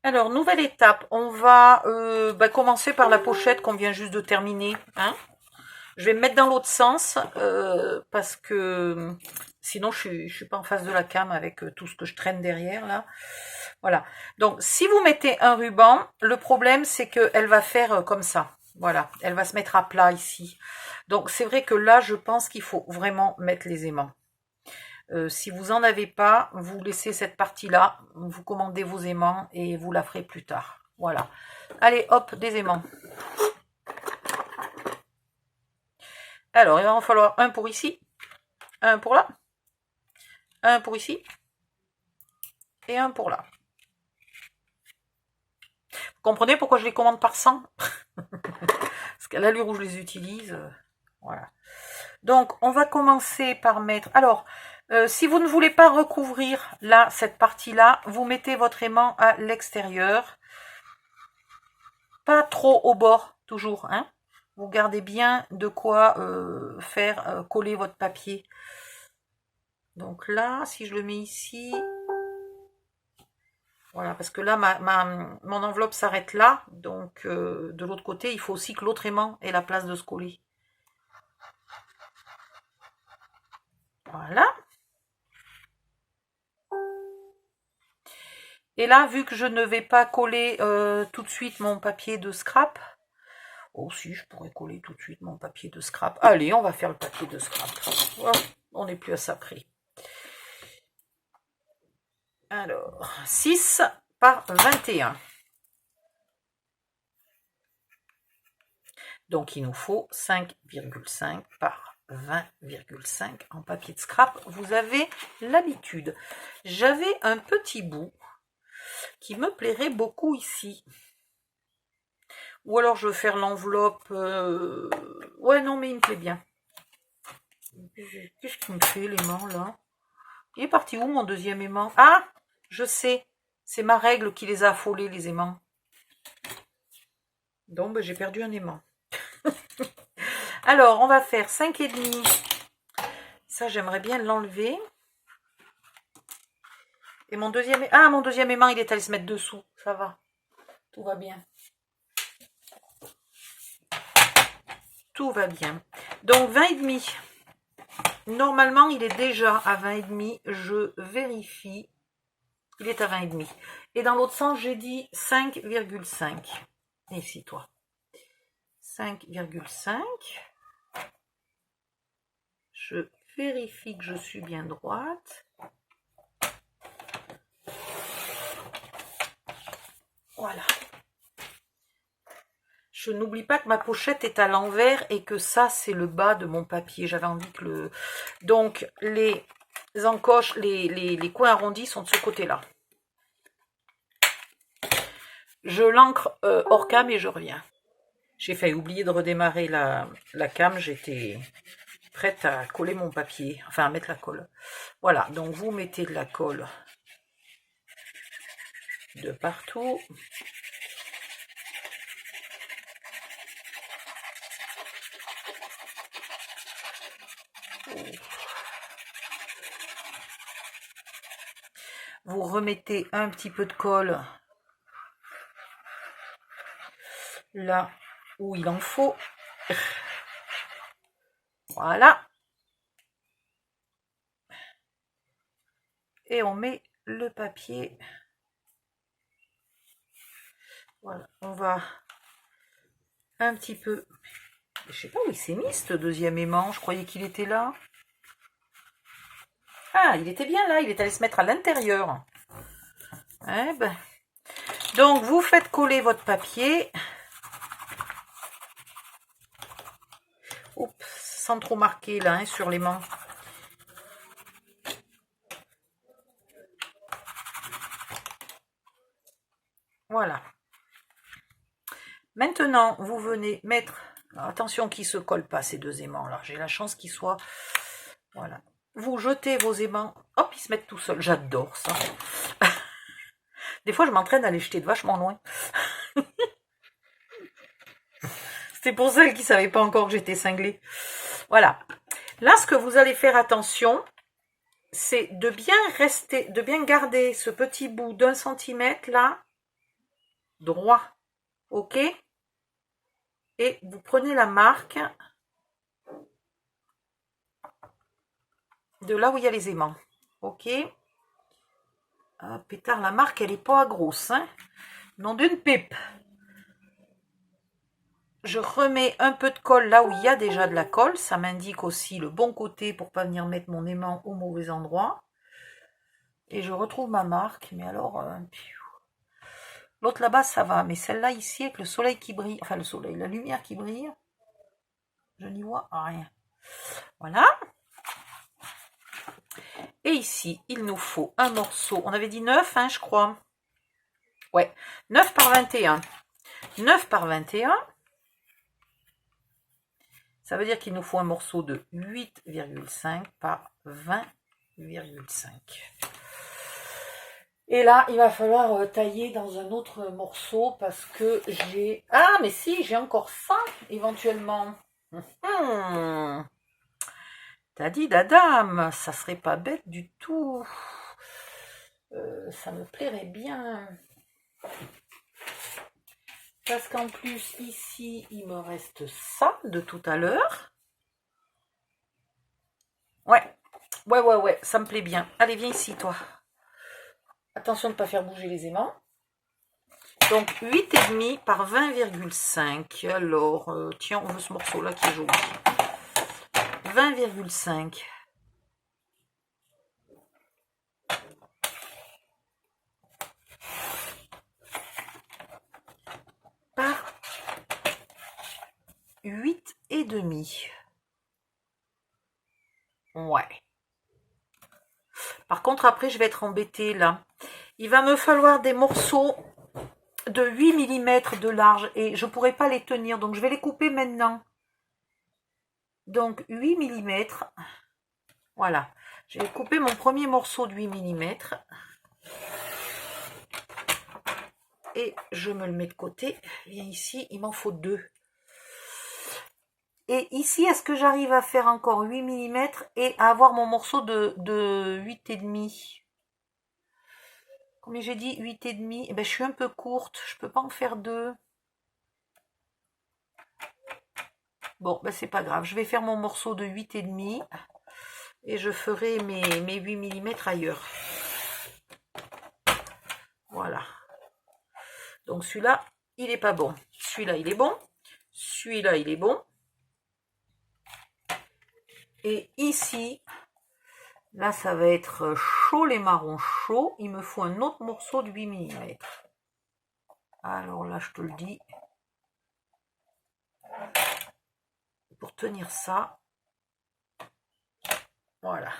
Alors, nouvelle étape, on va commencer par la pochette qu'on vient juste de terminer. Hein. Je vais me mettre dans l'autre sens parce que sinon je suis pas en face de la cam avec tout ce que je traîne derrière là. Voilà. Donc, si vous mettez un ruban, le problème c'est qu'elle va faire comme ça. Voilà, elle va se mettre à plat ici. Donc, c'est vrai que là, je pense qu'il faut vraiment mettre les aimants. Si vous en avez pas, vous laissez cette partie-là, vous commandez vos aimants et vous la ferez plus tard. Voilà. Allez, hop, des aimants. Alors, il va en falloir un pour ici, un pour là, un pour ici et un pour là. Vous comprenez pourquoi je les commande par 100? Parce qu'à l'allure où je les utilise, voilà. Donc, on va commencer par mettre... Alors, si vous ne voulez pas recouvrir là, cette partie-là, vous mettez votre aimant à l'extérieur. Pas trop au bord, toujours. Hein. Vous gardez bien de quoi faire coller votre papier. Donc là, si je le mets ici... Voilà, parce que là, mon enveloppe s'arrête là. Donc, de l'autre côté, il faut aussi que l'autre aimant ait la place de se coller. Voilà. Et là, vu que je ne vais pas coller tout de suite mon papier de scrap, aussi je pourrais coller tout de suite mon papier de scrap. Allez, on va faire le papier de scrap. Voilà, on n'est plus à ça près. Alors, 6 par 21. Donc, il nous faut 5,5 par 20,5 en papier de scrap. Vous avez l'habitude. J'avais un petit bout qui me plairait beaucoup ici. Ou alors je veux faire l'enveloppe. Ouais, non, mais il me plaît bien. Qu'est-ce qu'il me fait, l'aimant, là? Il est parti où, mon deuxième aimant? Ah, je sais. C'est ma règle qui les a affolés, les aimants. Donc, j'ai perdu un aimant. Alors, on va faire 5,5. Ça, j'aimerais bien l'enlever. Et mon deuxième... Ah, mon deuxième aimant, il est allé se mettre dessous. Ça va. Tout va bien. Tout va bien. Donc, 20,5. Normalement, il est déjà à 20,5. Je vérifie. Il est à 20,5. Et dans l'autre sens, j'ai dit 5,5. Ici, toi. 5,5. Je vérifie que je suis bien droite. Voilà. Je n'oublie pas que ma pochette est à l'envers et que ça, c'est le bas de mon papier. J'avais envie que le... Donc, les encoches, les coins arrondis sont de ce côté-là. Je l'ancre hors cam et je reviens. J'ai failli oublier de redémarrer la cam. J'étais prête à coller mon papier. Enfin, à mettre la colle. Voilà, donc vous mettez de la colle de partout. Vous remettez un petit peu de colle là où il en faut. Voilà. Et on met le papier. Voilà, on va un petit peu... Je sais pas où il s'est mis ce deuxième aimant. Je croyais qu'il était là. Ah, il était bien là. Il est allé se mettre à l'intérieur. Eh ben. Donc, vous faites coller votre papier. Oups, sans trop marquer là, hein, sur l'aimant. Voilà. Maintenant, vous venez mettre... Alors, attention qu'ils ne se collent pas, ces deux aimants là. J'ai la chance qu'ils soient... Voilà. Vous jetez vos aimants. Hop, ils se mettent tout seuls. J'adore ça. Des fois, je m'entraîne à les jeter de vachement loin. C'était pour celles qui ne savaient pas encore que j'étais cinglée. Voilà. Là, ce que vous allez faire attention, c'est de bien garder ce petit bout d'1 centimètre là, droit, ok? Et vous prenez la marque de là où il y a les aimants, ok? Ah, pétard, la marque, elle est pas grosse, hein? Nom d'une pipe. Je remets un peu de colle là où il y a déjà de la colle. Ça m'indique aussi le bon côté pour pas venir mettre mon aimant au mauvais endroit. Et je retrouve ma marque. Mais alors, l'autre là-bas, ça va. Mais celle-là ici, avec le soleil qui brille, enfin le soleil, la lumière qui brille, je n'y vois rien. Voilà. Et ici, il nous faut un morceau. On avait dit 9, hein, je crois. Ouais, 9 par 21. 9 par 21. Ça veut dire qu'il nous faut un morceau de 8,5 par 20,5. Et là, il va falloir tailler dans un autre morceau parce que j'ai... Ah, mais si, j'ai encore ça, éventuellement. T'as dit, dadam, ça serait pas bête du tout. Ça me plairait bien. Parce qu'en plus, ici, il me reste ça de tout à l'heure. Ouais, ça me plaît bien. Allez, viens ici, toi. Attention de ne pas faire bouger les aimants. Donc, 8,5 par 20,5. Alors, tiens, on veut ce morceau-là qui est joli. 20,5. Par 8,5. Ouais. Par contre, après, je vais être embêtée, là. Il va me falloir des morceaux de 8 mm de large et je ne pourrai pas les tenir. Donc, je vais les couper maintenant. Donc, 8 mm. Voilà. Je vais couper mon premier morceau de 8 mm. Et je me le mets de côté. Viens ici, il m'en faut 2. Et ici, est-ce que j'arrive à faire encore 8 mm et à avoir mon morceau de 8,5? Comme j'ai dit 8,5, eh ben, je suis un peu courte. Je peux pas en faire 2. Bon, ben, c'est pas grave. Je vais faire mon morceau de 8,5 et je ferai mes 8 mm ailleurs. Voilà. Donc celui-là, il est pas bon. Celui-là, il est bon. Celui-là, il est bon. Et ici, là, ça va être chaud, les marrons chauds. Il me faut un autre morceau de 8 mm. Alors là, je te le dis. Pour tenir ça. Voilà.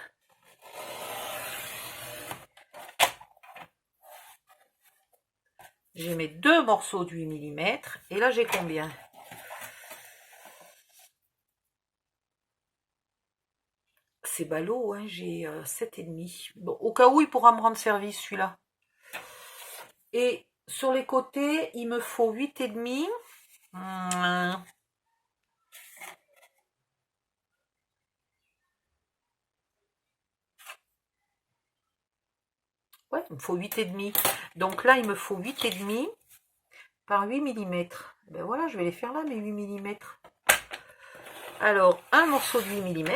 J'ai mes 2 morceaux de 8 mm. Et là, j'ai combien? C'est ballot, hein, j'ai 7,5. Bon, au cas où, il pourra me rendre service, celui-là. Et sur les côtés, il me faut 8,5. Ouais, il me faut 8,5. Donc là, il me faut 8,5 par 8 mm. Ben voilà, je vais les faire là, mes 8 mm. Alors, un morceau de 8 mm.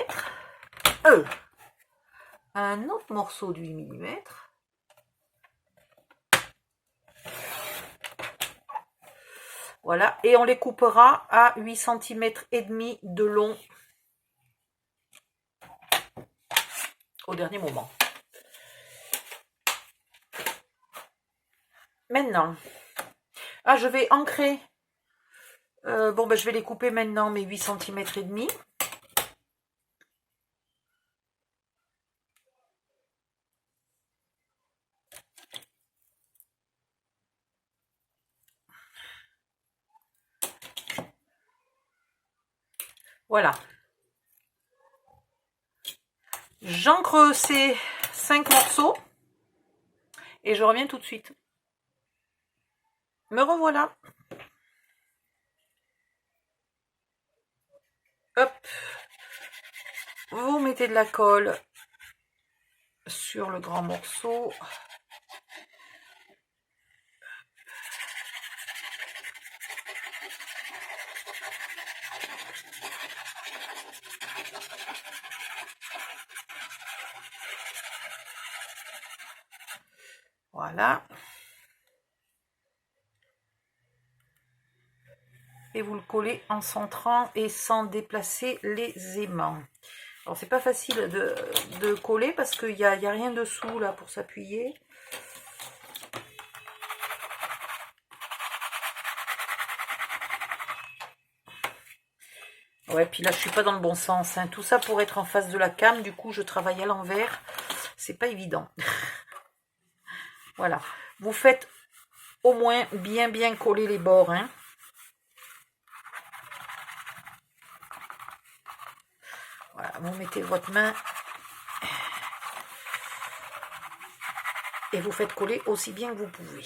Un autre morceau de 8 mm. Voilà, et on les coupera à 8 cm et demi de long au dernier moment. Maintenant, je vais ancrer. Bon, ben, je vais les couper maintenant, mes 8 cm et demi. Voilà. J'ancre ces 5 morceaux et je reviens tout de suite. Me revoilà. Hop. Vous mettez de la colle sur le grand morceau. Voilà. Et vous le collez en centrant et sans déplacer les aimants. Alors c'est pas facile de coller parce qu'il n'y a rien dessous là pour s'appuyer. Ouais, puis là je suis pas dans le bon sens, hein. Tout ça pour être en face de la cam, du coup je travaille à l'envers. C'est pas évident. Voilà. Vous faites au moins bien coller les bords, hein. Voilà, vous mettez votre main et vous faites coller aussi bien que vous pouvez.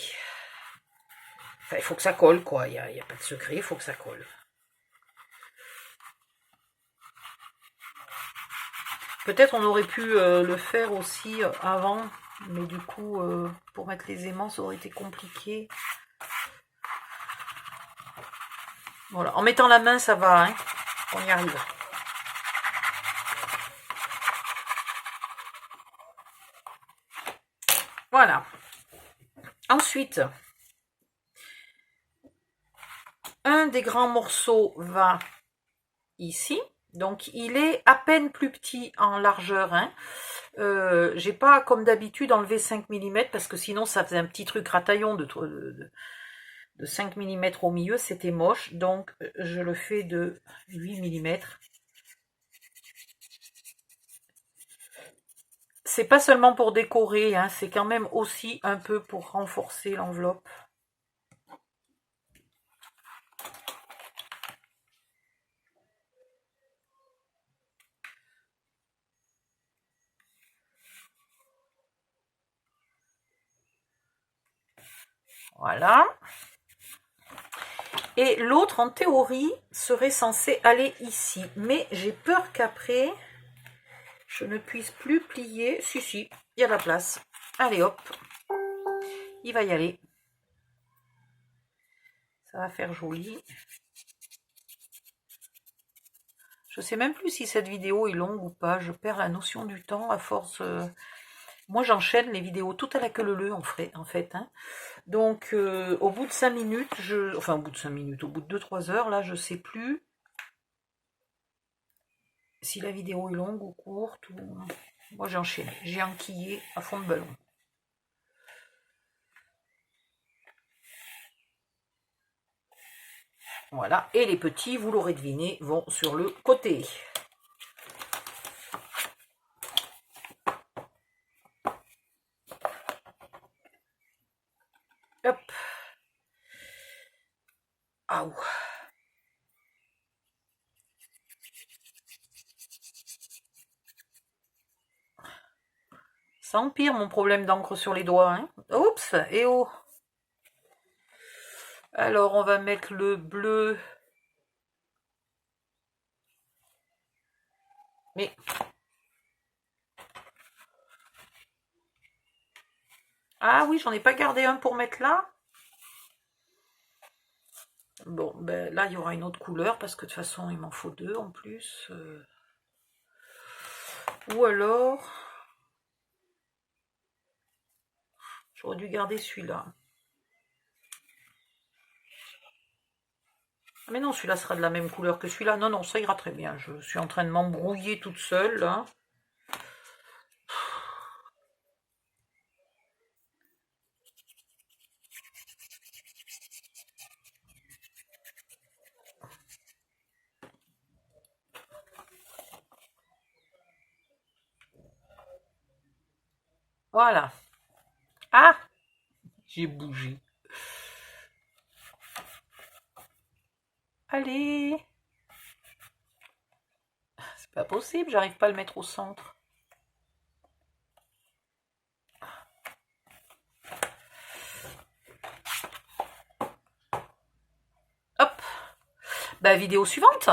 Enfin, il faut que ça colle, quoi. Il n'y a pas de secret, il faut que ça colle. Peut-être on aurait pu le faire aussi avant, mais du coup, pour mettre les aimants, ça aurait été compliqué. Voilà, en mettant la main, ça va, hein. On y arrive. Voilà. Ensuite, un des grands morceaux va ici. Donc, il est à peine plus petit en largeur, hein. J'ai pas, comme d'habitude, enlevé 5 mm parce que sinon, ça faisait un petit truc rataillon de 5 mm au milieu. C'était moche. Donc, je le fais de 8 mm. C'est pas seulement pour décorer, hein, c'est quand même aussi un peu pour renforcer l'enveloppe. Voilà. Et l'autre, en théorie, serait censé aller ici. Mais j'ai peur qu'après, je ne puisse plus plier. Si, il y a la place. Allez, hop. Il va y aller. Ça va faire joli. Je sais même plus si cette vidéo est longue ou pas. Je perds la notion du temps à force... Moi, j'enchaîne les vidéos tout à la queue leu en fait. Hein. Donc, au bout de 5 minutes, enfin, au bout de 5 minutes, au bout de 2-3 heures, là, je sais plus si la vidéo est longue ou courte. Moi, j'ai enchaîné. J'ai enquillé à fond de ballon. Voilà. Et les petits, vous l'aurez deviné, vont sur le côté. Hop. Ah, ça empire mon problème d'encre sur les doigts. Hein. Oups, et oh. Alors, on va mettre le bleu. Mais... Ah oui, j'en ai pas gardé un pour mettre là. Bon, ben là, il y aura une autre couleur, parce que de toute façon, il m'en faut 2 en plus. Ou alors... J'aurais dû garder celui-là. Mais non, celui-là sera de la même couleur que celui-là. Non, non, ça ira très bien. Je suis en train de m'embrouiller toute seule, là. Voilà. Ah! J'ai bougé. Allez! C'est pas possible, j'arrive pas à le mettre au centre. Hop! Bah, vidéo suivante!